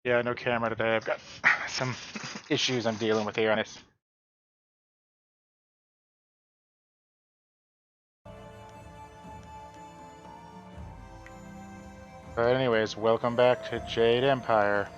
Yeah, no camera today. I've got some issues I'm dealing with here on this. But anyways, welcome back to Jade Empire.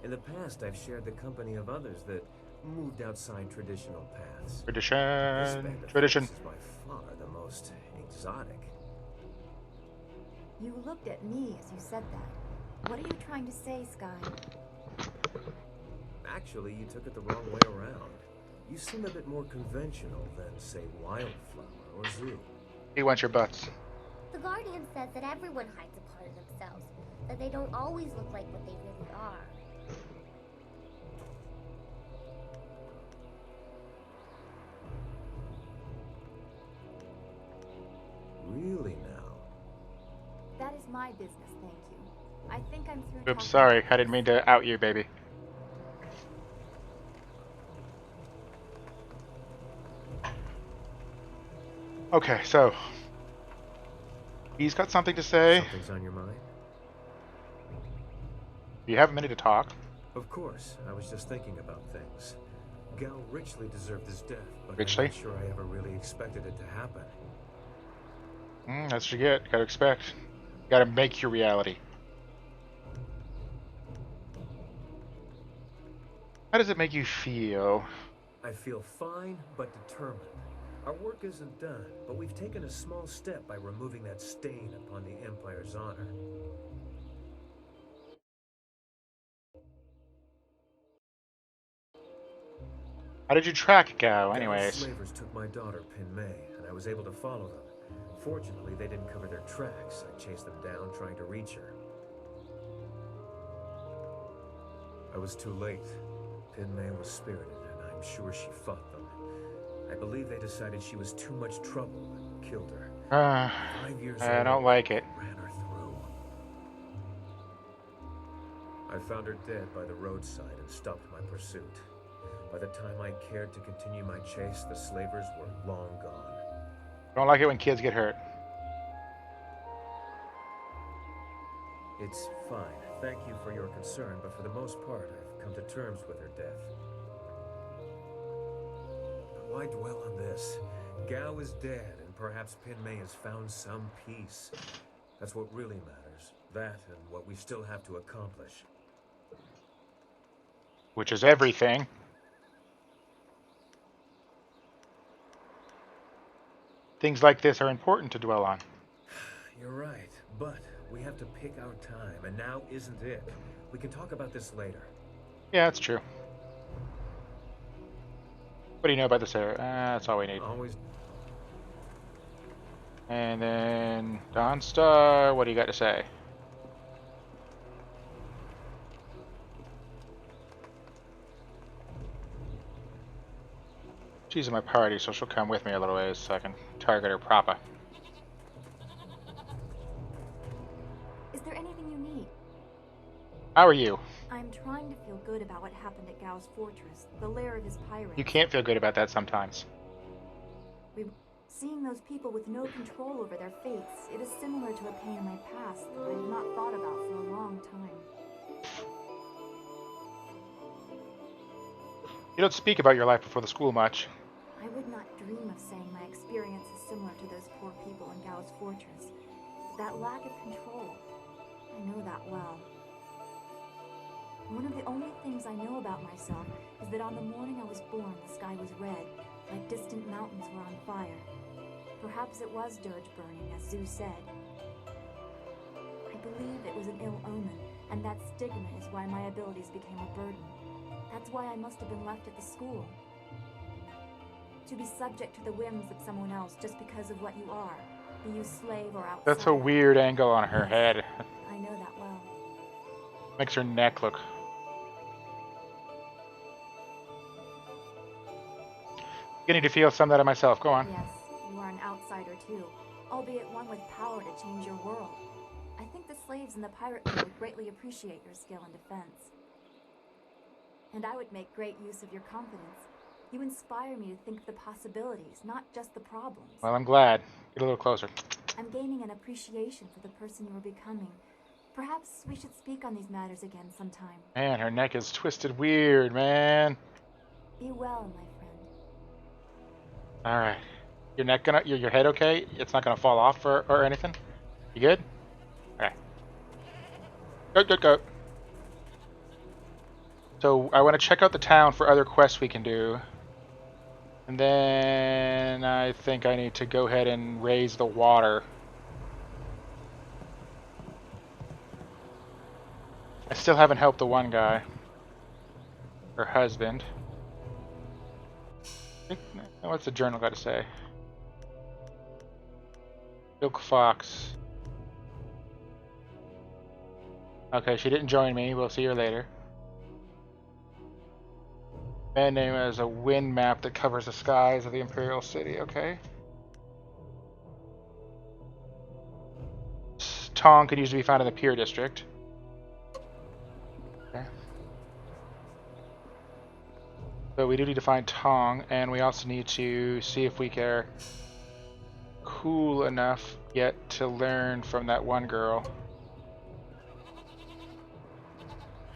In the past, I've shared the company of others that moved outside traditional paths. This Tradition. band of Tradition. folks is by far the most exotic. You looked at me as you said that. What are you trying to say, Sky? Actually, you took it the wrong way around. You seem a bit more conventional than, say, Wildflower or Zoo. He wants your butts. The Guardian says that everyone hides a part of themselves, that they don't always look like what they really are. Really now? That is my business, thank you. I think I'm through. Oops, sorry. I didn't mean to out you, baby. Okay, so he's got something to say. Something's on your mind? Do you have a minute to talk? Of course. I was just thinking about things. Gal richly deserved his death, but Richly? I'm not sure I ever really expected it to happen. That's what you get. Gotta expect. Gotta make your reality. How does it make you feel? I feel fine, but determined. Our work isn't done, but we've taken a small step by removing that stain upon the Empire's honor. How did you track Gao, Gal's anyways? slavers took my daughter, Pin May, and I was able to follow them. Fortunately, they didn't cover their tracks. I chased them down, trying to reach her. I was too late. Pin May was spirited, and I'm sure she fought them. I believe they decided she was too much trouble and killed her. 5 years I old, don't like it. ran her through. I found her dead by the roadside and stopped my pursuit. By the time I cared to continue my chase, the slavers were long gone. Don't like it when kids get hurt. It's fine. Thank you for your concern, but for the most part, I've come to terms with her death. But why dwell on this? Gao is dead, and perhaps Pin May has found some peace. That's what really matters. That and what we still have to accomplish. Which is everything. Things like this are important to dwell on. You're right, but we have to pick our time, and now isn't it. We can talk about this later. Yeah, that's true. What do you know about this area? That's all we need. Always. And then Dawnstar, what do you got to say? She's in my party, so she'll come with me a little ways so I can target her proper. Is there anything you need? How are you? I'm trying to feel good about what happened at Gao's fortress, the lair of his pirates. You can't feel good about that sometimes. Seeing those people with no control over their fates, it is similar to a pain in my past that I have not thought about for a long time. You don't speak about your life before the school much. I would not dream of saying my experience is similar to those poor people in Gao's fortress. That lack of control, I know that well. One of the only things I know about myself is that on the morning I was born, the sky was red, like distant mountains were on fire. Perhaps it was dirge burning, as Zoo said. I believe it was an ill omen, and that stigma is why my abilities became a burden. That's why I must have been left at the school. To be subject to the whims of someone else just because of what you are, be you slave or outsider. That's a weird angle on her head. I know that well. Makes her neck look... Beginning to feel some of that in myself. Go on. Yes, you are an outsider too, albeit one with power to change your world. I think the slaves in the pirate crew would greatly appreciate your skill in defense. And I would make great use of your confidence. You inspire me to think of the possibilities, not just the problems. Well, I'm glad. Get a little closer. I'm gaining an appreciation for the person you are becoming. Perhaps we should speak on these matters again sometime. Man, her neck is twisted weird, man. Be well, my friend. All right. Your neck gonna, your head okay? It's not gonna fall off or anything? You good? Okay. Go, go, go. So I want to check out the town for other quests we can do. And then I think I need to go ahead and raise the water. I still haven't helped the one guy. Her husband. What's the journal got to say? Silk Fox. Okay, she didn't join me. We'll see her later. Man name is a wind map that covers the skies of the Imperial City. Okay. Tong could usually be found in the Pier District. Okay. So we do need to find Tong, and we also need to see if we are cool enough yet to learn from that one girl.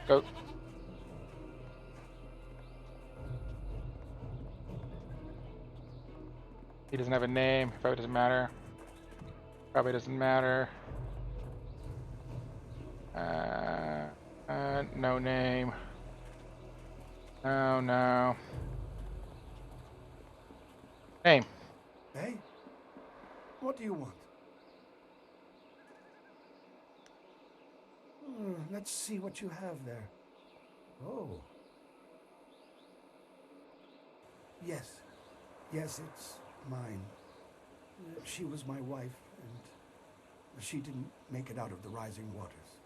Go. He doesn't have a name. Probably doesn't matter. Probably doesn't matter. No name. Oh no. Name. Hey? What do you want? Let's see what you have there. Oh. Yes. Yes, it's mine. She was my wife, and she didn't make it out of the rising waters.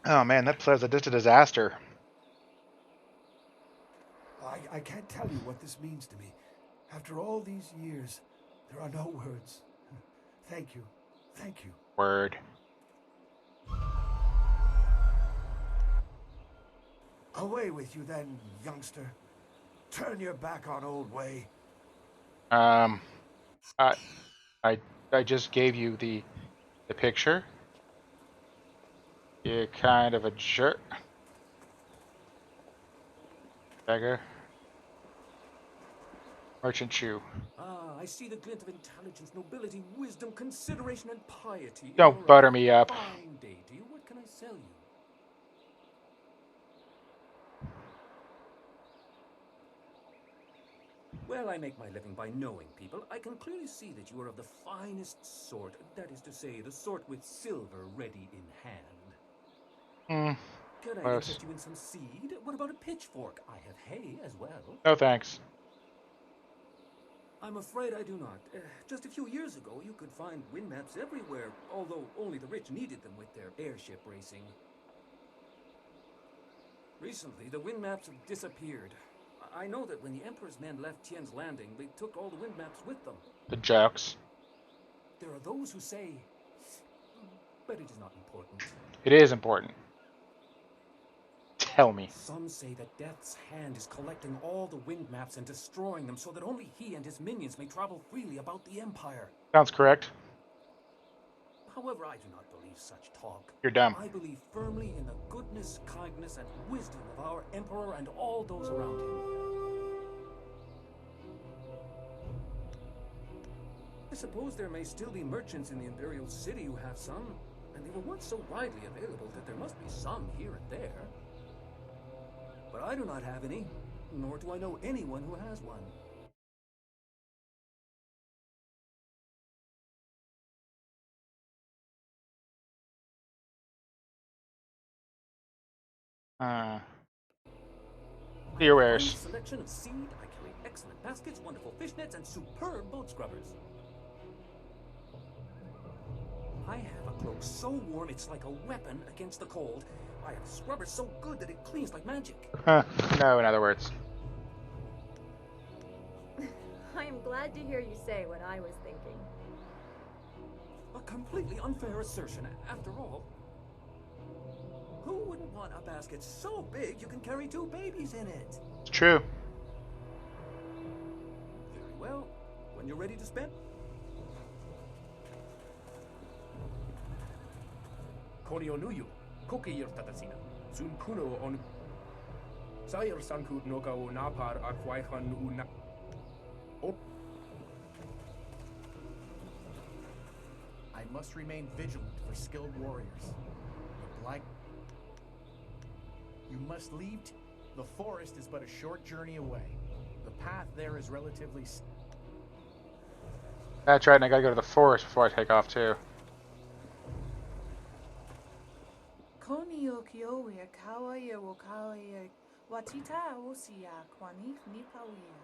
Oh man, that plays just a disaster. I can't tell you what this means to me. After all these years, there are no words. Thank you. Thank you. Word. Away with you then, youngster. Turn your back on old way. I just gave you the picture. You're kind of a jerk. Beggar. Merchant Chew. Ah, I see the glint of intelligence, nobility, wisdom, consideration, and piety. Don't butter me up. Fine day to you. What can I sell you? Well, I make my living by knowing people. I can clearly see that you are of the finest sort. That is to say, the sort with silver ready in hand. Could I interest you in some seed? What about a pitchfork? I have hay as well. No thanks. I'm afraid I do not. Just a few years ago, you could find wind maps everywhere, although only the rich needed them with their airship racing. Recently, the wind maps have disappeared. I know that when the Emperor's men left Tien's Landing, they took all the wind maps with them. The jokes. There are those who say, but it is not important. It is important. Tell me. Some say that Death's Hand is collecting all the wind maps and destroying them so that only he and his minions may travel freely about the Empire. Sounds correct. However, I do not believe such talk. You're dumb. I believe firmly in the goodness, kindness, and wisdom of our Emperor and all those around him. I suppose there may still be merchants in the Imperial City who have some, and they were once so widely available that there must be some here and there. But I do not have any, nor do I know anyone who has one. Your A wares. selection of seed, I carry excellent baskets, wonderful fishnets, and superb boat scrubbers. I have a cloak so warm it's like a weapon against the cold. I have a scrubber so good that it cleans like magic. No, in other words. I'm I'm glad to hear you say what I was thinking. A completely unfair assertion, after all. Who wouldn't want a basket so big you can carry 2 babies in it? It's true. Very well. When you're ready to spend. Korionuyu, Kokir Tatasina, Sunkuno on Sayr Sankut Noka o Napar Akwaihan Una. I must remain vigilant for skilled warriors. Like you must leave. The forest is but a short journey away. The path there is relatively. That's right, and I gotta go to the forest before I take off too.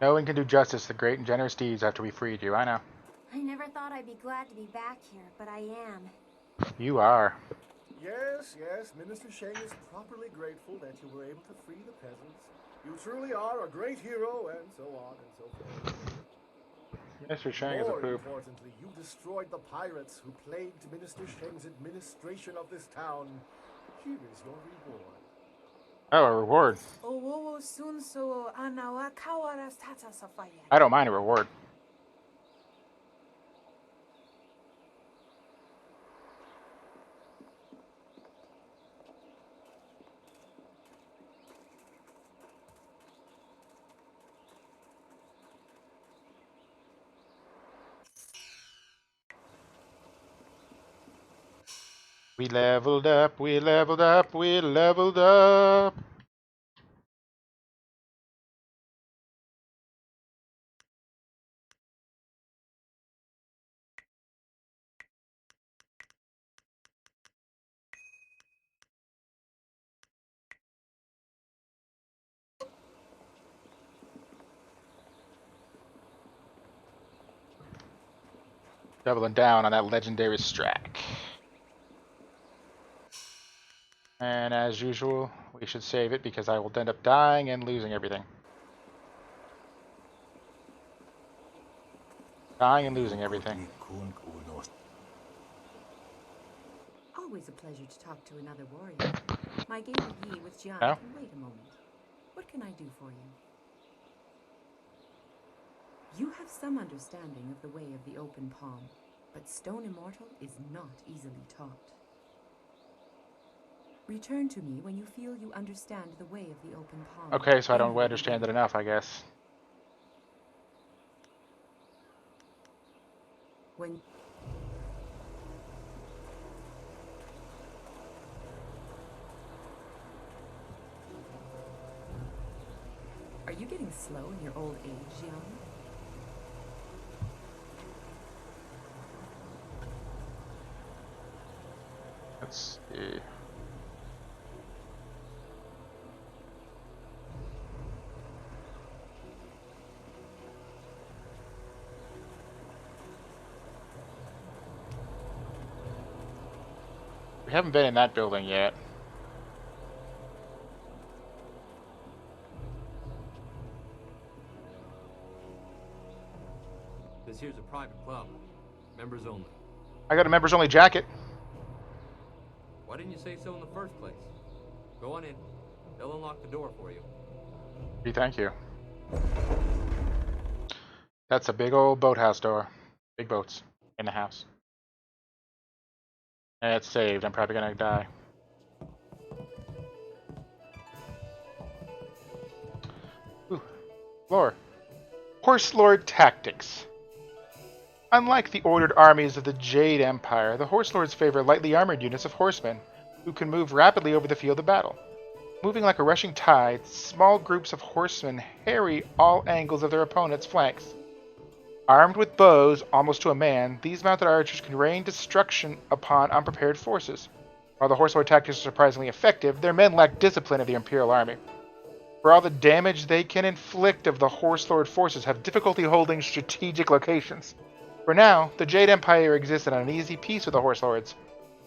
No one can do justice to the great and generous deeds after we freed you. I know. I never thought I'd be glad to be back here, but I am. You are. Yes, yes, Minister Sheng is properly grateful that you were able to free the peasants. You truly are a great hero, and so on and so forth. Mr. Sheng is a More poop. importantly, you destroyed the pirates who plagued Minister Sheng's administration of this town. Here is your reward. Oh, a reward. I don't mind a reward. We leveled up, we leveled up, we leveled up. Doubling down on that legendary Strack. And as usual, we should save it because I will end up dying and losing everything. Dying and losing everything. Always a pleasure to talk to another warrior. My game of Yi with Jian No? can wait a moment. What can I do for you? You have some understanding of the way of the open palm, but Stone Immortal is not easily taught. Return to me when you feel you understand the way of the open palm. Okay, so I don't understand it enough, I guess. When Are you getting slow in your old age, Jian? Let's see. We haven't been in that building yet. This here's a private club. Members only. I got a members only jacket. Why didn't you say so in the first place? Go on in. They'll unlock the door for you. Gee, thank you. That's a big old boathouse door. Big boats in the house. And it's saved. I'm probably gonna die. Ooh. Lore. Horse Lord tactics. Unlike the ordered armies of the Jade Empire, the Horse Lords favor lightly armored units of horsemen who can move rapidly over the field of battle. Moving like a rushing tide, small groups of horsemen harry all angles of their opponent's flanks. Armed with bows almost to a man, these mounted archers can rain destruction upon unprepared forces. While the Horse Lord tactics are surprisingly effective, their men lack discipline of the Imperial Army. For all the damage they can inflict of the Horse Lord forces have difficulty holding strategic locations. For now, the Jade Empire exists in an uneasy peace with the Horse Lords,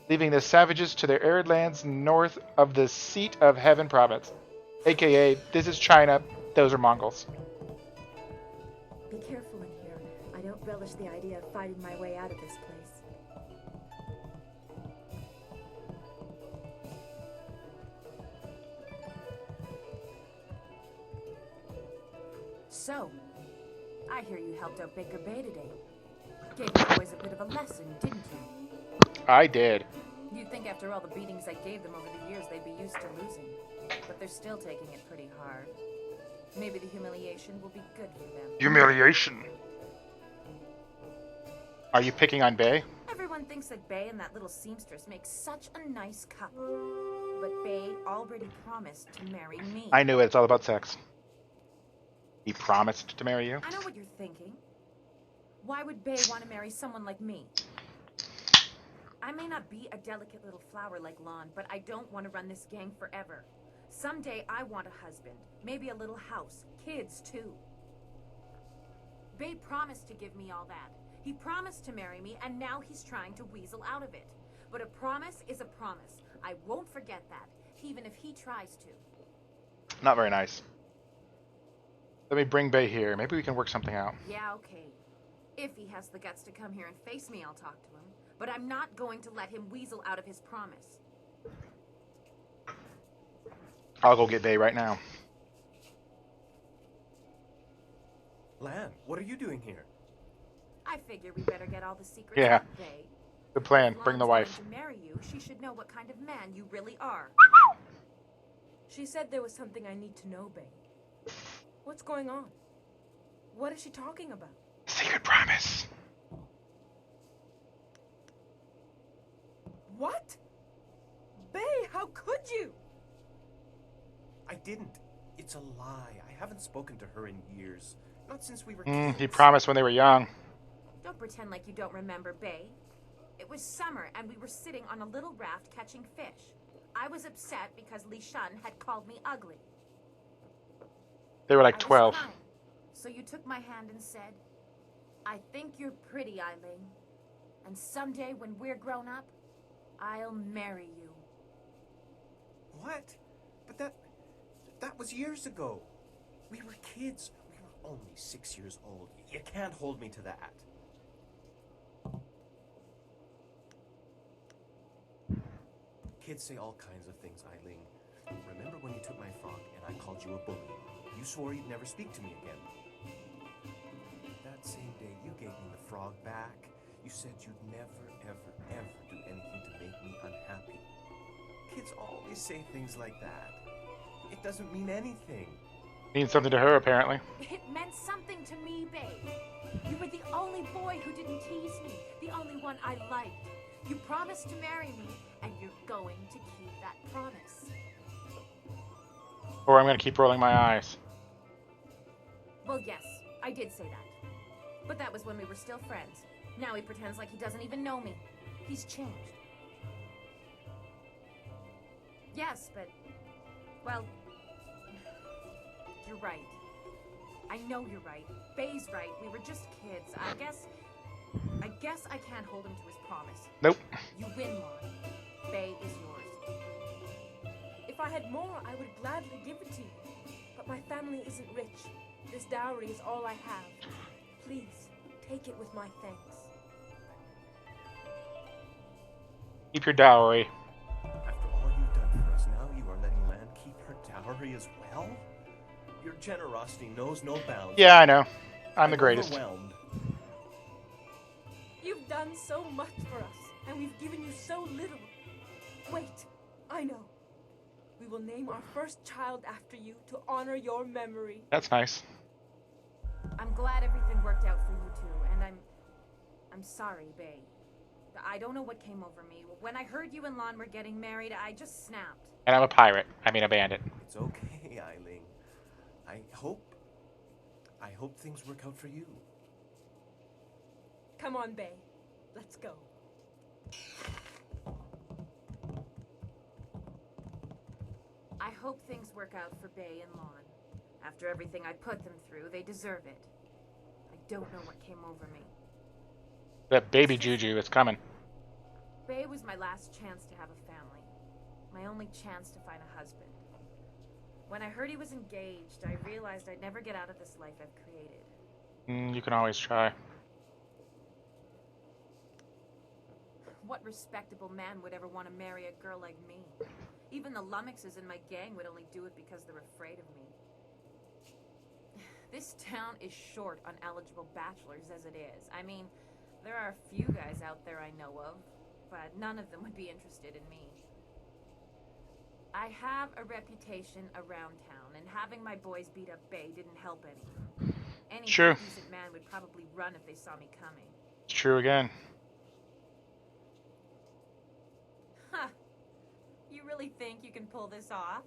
leaving the savages to their arid lands north of the Seat of Heaven province. AKA, this is China, those are Mongols. Be careful in here. relish the idea of fighting my way out of this place. So, I hear you helped out Baker Bay today. Gave the boys a bit of a lesson, didn't you? I did. You'd think after all the beatings I gave them over the years they'd be used to losing. But they're still taking it pretty hard. Maybe the humiliation will be good for them. Humiliation. Are you picking on Bay? Everyone thinks that Bay and that little seamstress make such a nice couple. But Bay already promised to marry me. I knew it. It's all about sex. He promised to marry you? I know what you're thinking. Why would Bay want to marry someone like me? I may not be a delicate little flower like Lon, but I don't want to run this gang forever. Someday I want a husband, maybe a little house, kids too. Bay promised to give me all that. He promised to marry me, and now he's trying to weasel out of it. But a promise is a promise. I won't forget that, even if he tries to. Not very nice. Let me bring Bay here. Maybe we can work something out. Yeah, okay. If he has the guts to come here and face me, I'll talk to him. But I'm not going to let him weasel out of his promise. I'll go get Bay right now. Lan, what are you doing here? I figure we better get all the secrets Yeah. out, Bay. Good plan. If Bring the Lon's wife. going to marry you, she should know what kind of man you really are. She said there was something I need to know, Bay. What's going on? What is she talking about? Secret promise. What? Bay, how could you? I didn't. It's a lie. I haven't spoken to her in years. Not since we were kids. He promised when they were young. Don't pretend like you don't remember, Bay. It was summer, and we were sitting on a little raft catching fish. I was upset because Li Shun had called me ugly. They were like I was 12. crying. So you took my hand and said, I think you're pretty, Eileen. And someday when we're grown up, I'll marry you. What? But that was years ago. We were kids. We were only 6 years old. You can't hold me to that. Kids say all kinds of things, Eileen. Remember when you took my frog and I called you a bully? You swore you'd never speak to me again. That same day you gave me the frog back. You said you'd never, ever, ever do anything to make me unhappy. Kids always say things like that. It doesn't mean anything. Means something to her, apparently. It meant something to me, babe. You were the only boy who didn't tease me, the only one I liked. You promised to marry me, and you're going to keep that promise. Or I'm going to keep rolling my eyes. Well, yes, I did say that. But that was when we were still friends. Now he pretends like he doesn't even know me. He's changed. Yes, but... well... you're right. I know you're right. Bay's right. We were just kids. I guess I can't hold him to his promise. Nope. You win, Lon. Bay is yours. If I had more, I would gladly give it to you. But my family isn't rich. This dowry is all I have. Please, take it with my thanks. Keep your dowry. After all you've done for us, now you are letting Lan keep her dowry as well? Your generosity knows no bounds. Yeah, I know. I'm the greatest. Overwhelmed. You've done so much for us, and we've given you so little. Wait, I know. We will name our first child after you to honor your memory. That's nice. I'm glad everything worked out for you two, and I'm sorry, Bay. I don't know what came over me. When I heard you and Lon were getting married, I just snapped. And I'm a pirate. I mean a bandit. It's okay, Eileen. I hope things work out for you. Come on, Bay. Let's go. I hope things work out for Bay and Lon. After everything I put them through, they deserve it. I don't know what came over me. That baby juju is coming. Bay was my last chance to have a family. My only chance to find a husband. When I heard he was engaged, I realized I'd never get out of this life I've created. You can always try. What respectable man would ever want to marry a girl like me? Even the lummoxes in my gang would only do it because they're afraid of me. This town is short on eligible bachelors as it is. I mean, there are a few guys out there I know of, but none of them would be interested in me. I have a reputation around town, and having my boys beat up Bay didn't help any. Any decent man would probably run if they saw me coming. It's true again. Huh. You really think you can pull this off?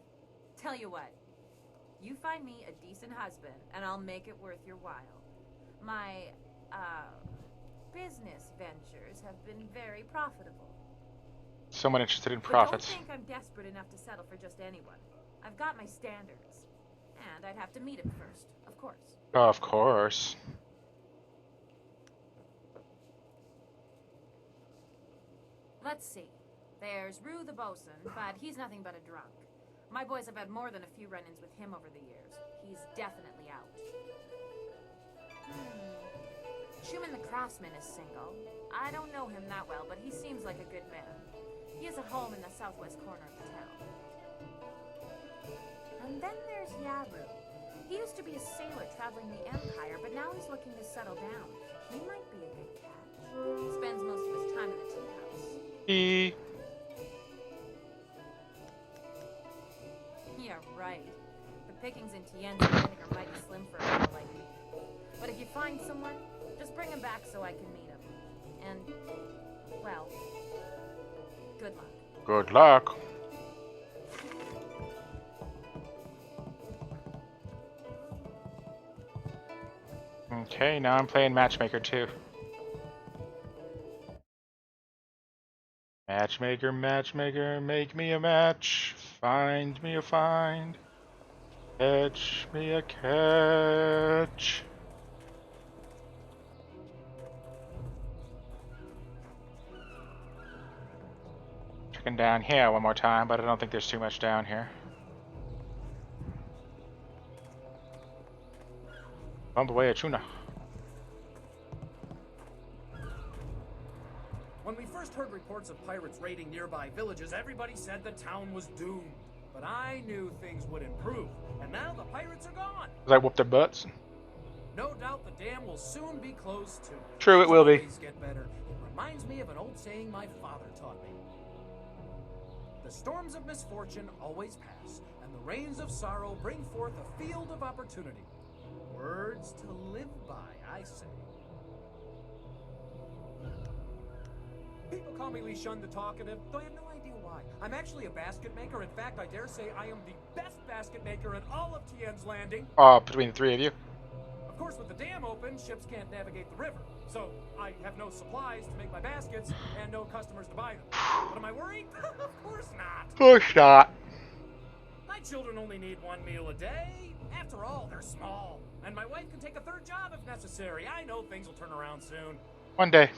Tell you what. You find me a decent husband, and I'll make it worth your while. My, business ventures have been very profitable. Someone interested in profits. But don't think I'm desperate enough to settle for just anyone. I've got my standards. And I'd have to meet him first, of course. Of course. Let's see. There's Rue the bosun, but he's nothing but a drunk. My boys have had more than a few run-ins with him over the years. He's definitely out. Schumann the craftsman is single. I don't know him that well, but he seems like a good man. He has a home in the southwest corner of the town. And then there's Yaru. He used to be a sailor traveling the Empire, but now he's looking to settle down. He might be a good catch. Spends most of his time in the tea house. Yeah, right. The pickings in Tien's Landing are mighty slim for a girl like me. But if you find someone, just bring him back so I can meet him. And, well, good luck. Good luck. Okay, now I'm playing Matchmaker too. Matchmaker, matchmaker, make me a match. Find me a find. Catch me a catch. Checking down here one more time, but I don't think there's too much down here. Bump away a tuna. When we first heard reports of pirates raiding nearby villages, everybody said the town was doomed. But I knew things would improve, and now the pirates are gone. Does that whoop their butts? No doubt the dam will soon be closed too. True, it will be. Things get better. It reminds me of an old saying my father taught me. The storms of misfortune always pass, and the rains of sorrow bring forth a field of opportunity. Words to live by, I say. People call me Li Shun the Talkative, though I have no idea why. I'm actually a basket maker. In fact, I dare say I am the best basket maker in all of Tien's Landing. Between the three of you. Of course, with the dam open, ships can't navigate the river. So, I have no supplies to make my baskets, and no customers to buy them. But am I worried? Of course not. Of course not. My children only need one meal a day. After all, they're small. And my wife can take a third job if necessary. I know things will turn around soon. One day.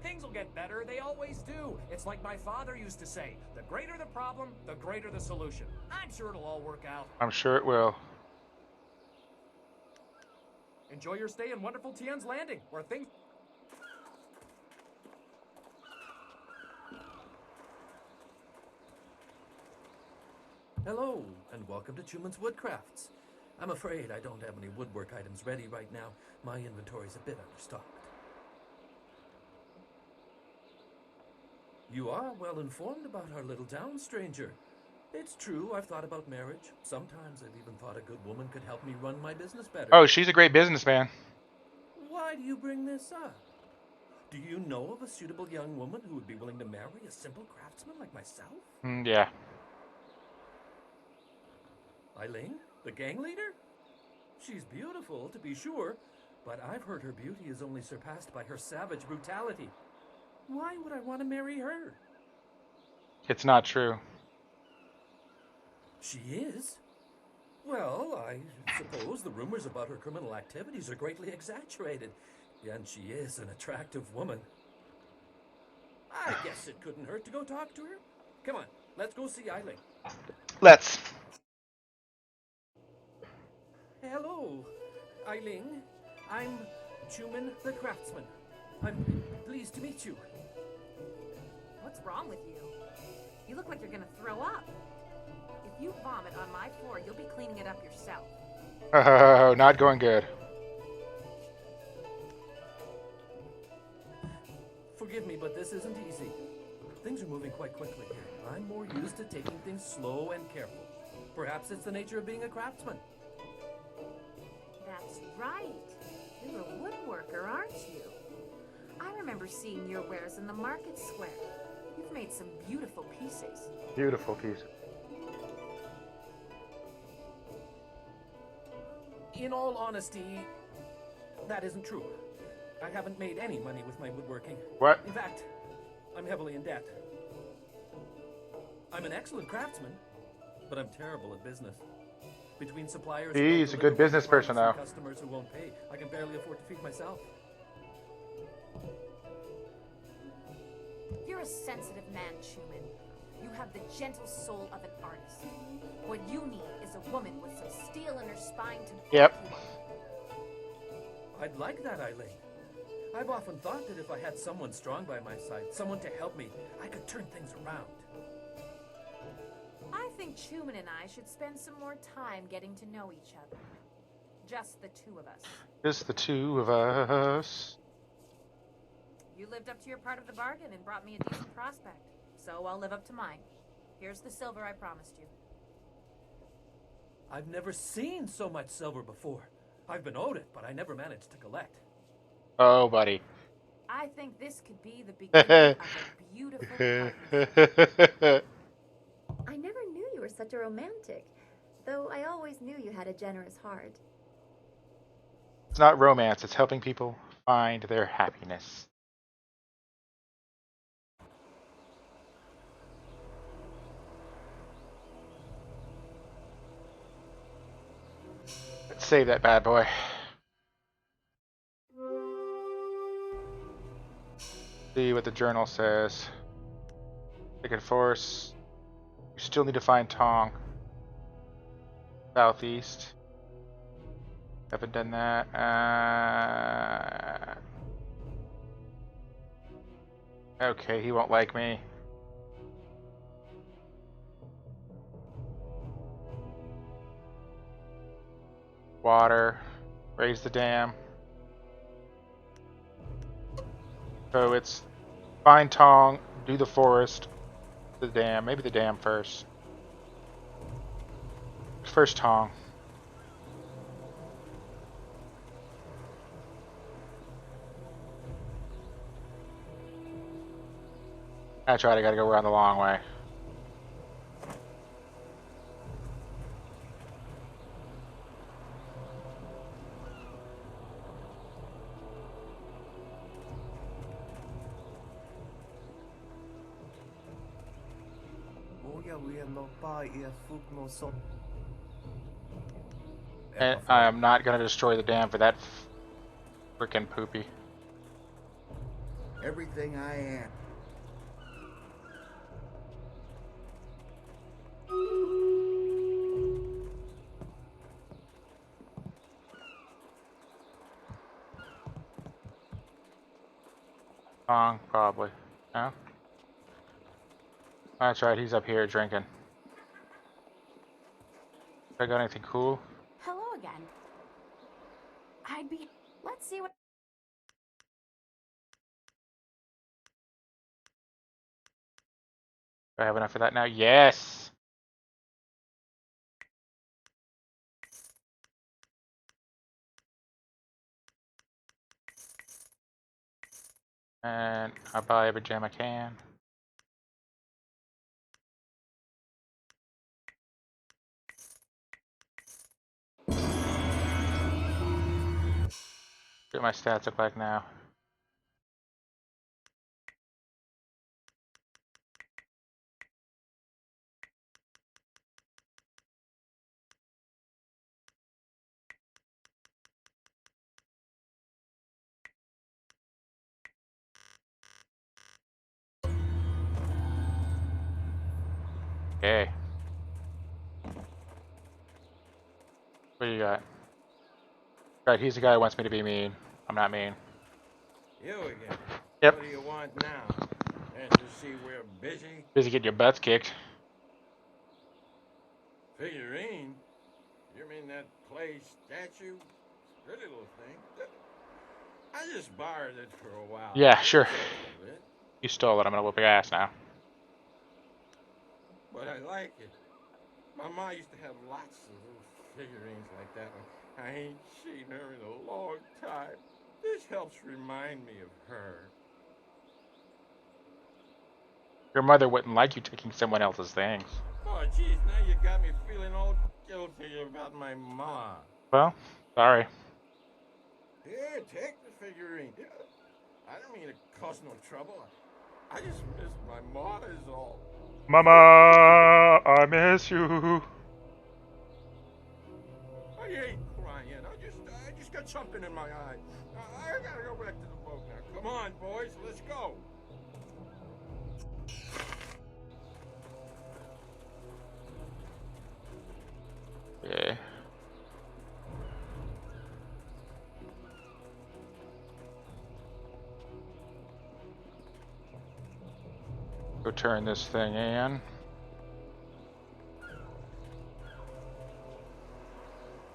Things will get better, they always do. It's like my father used to say, the greater the problem, the greater the solution. I'm sure it'll all work out. I'm sure it will. Enjoy your stay in wonderful Tien's Landing, where things... Hello, and welcome to Chumann's Woodcrafts. I'm afraid I don't have any woodwork items ready right now. My inventory's a bit understocked. You are well informed about our little town, stranger. It's true, I've thought about marriage. Sometimes I've even thought a good woman could help me run my business better. Oh, she's a great businessman. Why do you bring this up? Do you know of a suitable young woman who would be willing to marry a simple craftsman like myself? Yeah. Eileen, the gang leader? She's beautiful, to be sure, but I've heard her beauty is only surpassed by her savage brutality. Why would I want to marry her? It's not true. She is? Well, I suppose the rumors about her criminal activities are greatly exaggerated. And she is an attractive woman. I guess it couldn't hurt to go talk to her. Come on, let's go see Eileen. Let's. Hello, Eileen. I'm Chumann the Craftsman. I'm pleased to meet you. What's wrong with you? You look like you're gonna throw up. If you vomit on my floor, you'll be cleaning it up yourself. Oh, not going good. Forgive me, but this isn't easy. Things are moving quite quickly here. I'm more used to taking things slow and careful. Perhaps it's the nature of being a craftsman. That's right. You're a woodworker, aren't you? I remember seeing your wares in the market square. You've made some beautiful pieces. Beautiful piece. In all honesty, that isn't true. I haven't made any money with my woodworking. What? In fact, I'm heavily in debt. I'm an excellent craftsman, but I'm terrible at business. Between suppliers, He's a good business person, though. Customers who won't pay, I can barely afford to feed myself. You're a sensitive man, Schumann. You have the gentle soul of an artist. What you need is a woman with some steel in her spine to back Yep. you up. I'd like that, Eileen. I've often thought that if I had someone strong by my side, someone to help me, I could turn things around. I think Schumann and I should spend some more time getting to know each other. Just the two of us. Just the two of us. You lived up to your part of the bargain and brought me a decent prospect. So I'll live up to mine. Here's the silver I promised you. I've never seen so much silver before. I've been owed it, but I never managed to collect. Oh, buddy. I think this could be the beginning of a beautiful partnership. I never knew you were such a romantic, though I always knew you had a generous heart. It's not romance, it's helping people find their happiness. Let's save that bad boy. See what the journal says. Ticket force. You still need to find Tong. Southeast. Haven't done that. Okay, he won't like me. Water. Raise the dam. So it's find Tong, do the forest, the dam. Maybe the dam first. First Tong. That's right, I gotta go around the long way. And I am not gonna destroy the dam for that frickin' poopy. Everything I am. Tong, probably. No? That's right, he's up here drinking. I got anything cool? Hello again. Let's see what... Do I have enough for that now? Yes! And I'll buy every gem I can. What my stats look like now. Okay. What do you got? Right, he's the guy who wants me to be mean. I'm not mean. You again. Yep. What do you want now? Can't you see we're busy? Busy getting your butts kicked. Figurine? You mean that clay statue? Pretty little thing. I just borrowed it for a while. Yeah, sure. It, You stole it. I'm gonna whoop your ass now. but I like it. My mom used to have lots of little figurines like that. I ain't seen her in a long time. This helps remind me of her. Your mother wouldn't like you taking someone else's things. Oh, jeez, now you got me feeling all guilty about my ma. Well, sorry. Here, take the figurine. I don't mean to cause no trouble. I just miss my ma is all. Mama, I miss you. I ain't crying. I just got something in my eye. I gotta go back to the boat now. Come on, boys, let's go. Yeah. Go turn this thing in.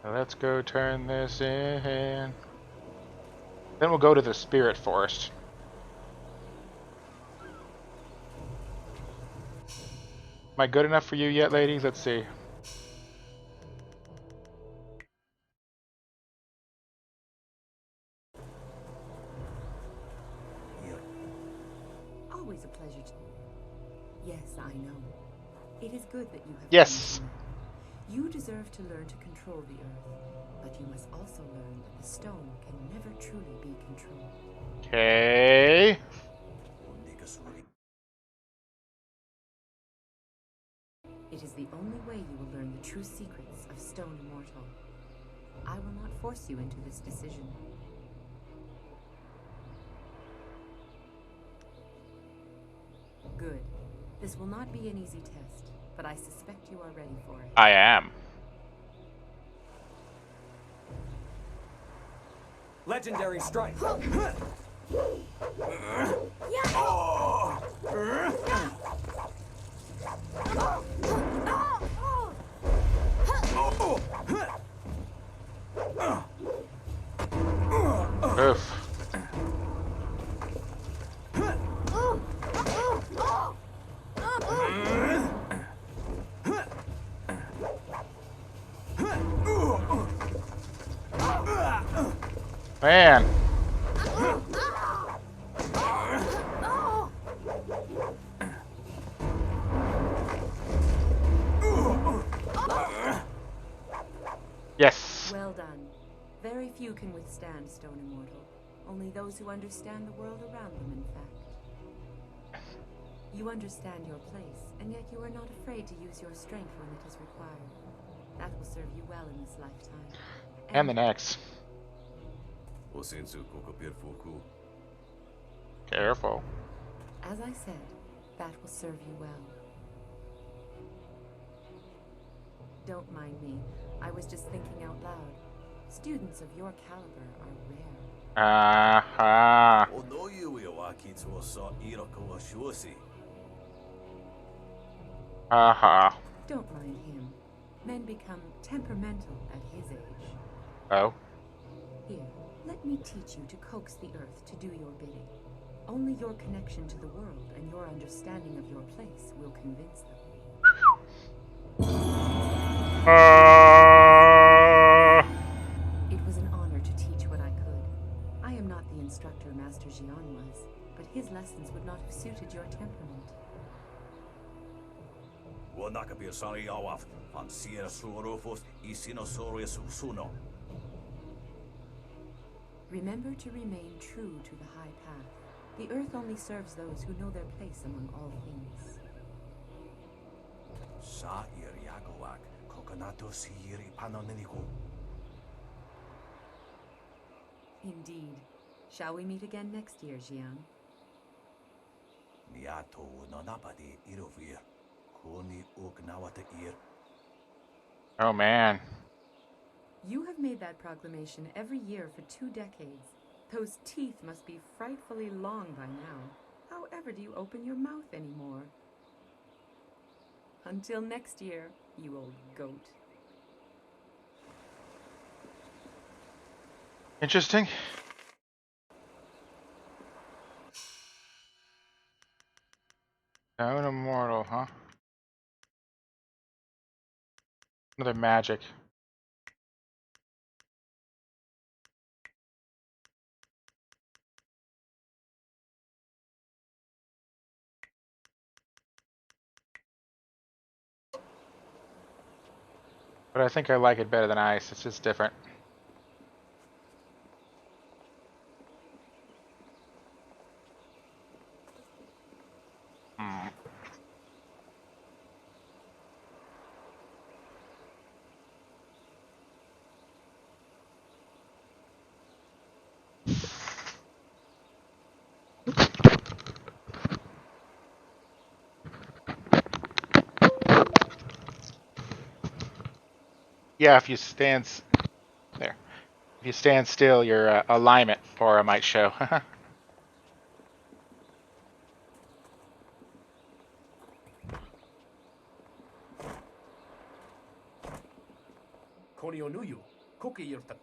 Now let's go turn this in. Then we'll go to the Spirit Forest. Am I good enough for you yet, ladies? Let's see. Always a pleasure to... Yes, I know. It is good that you have... Yes. You deserve to learn to control the earth, but you must also learn that the stone can never truly be controlled. Okay. It is the only way you will learn the true secrets of Stone Immortal. I will not force you into this decision. Good. This will not be an easy test, but I suspect you are ready for it. I am. Legendary strike. Oof. Man. Yes. Well done. Very few can withstand Stone Immortal. Only those who understand the world around them, in fact. You understand your place, and yet you are not afraid to use your strength when it is required. That will serve you well in this lifetime. And the next. Careful. As I said, that will serve you well. Don't mind me. I was just thinking out loud. Students of your caliber are rare. Don't mind him. Men become temperamental at his age. Oh. Here, let me teach you to coax the earth to do your bidding. Only your connection to the world and your understanding of your place will convince them. It was an honor to teach what I could. I am not the instructor Master Jian was, but his lessons would not have suited your temperament. Remember to remain true to the high path. The earth only serves those who know their place among all things. Indeed. Shall we meet again next year, Jian? Oh man. You have made that proclamation every year for 2 decades. Those teeth must be frightfully long by now. How ever do you open your mouth anymore? Until next year, you old goat. Interesting. Stone Immortal, huh? Another magic. But I think I like it better than ice. It's just different. Yeah, if you stand there, if you stand still, your alignment aura might show. Konionuyu, Kokiyurta.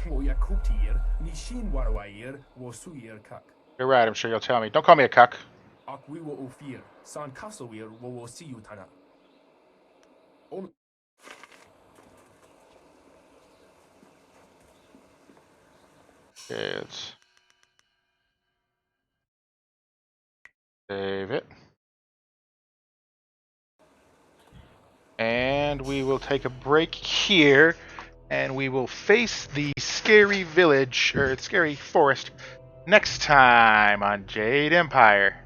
Woya Kuptir, Nishin Warwair, Wosuir Kak. You're right. I'm sure you'll tell me. Don't call me a cuck. Akwiwo Ofir, San Kasowir, Wowosiyutana. Okay, let's save it. And we will take a break here, and we will face the scary village, or scary forest, next time on Jade Empire.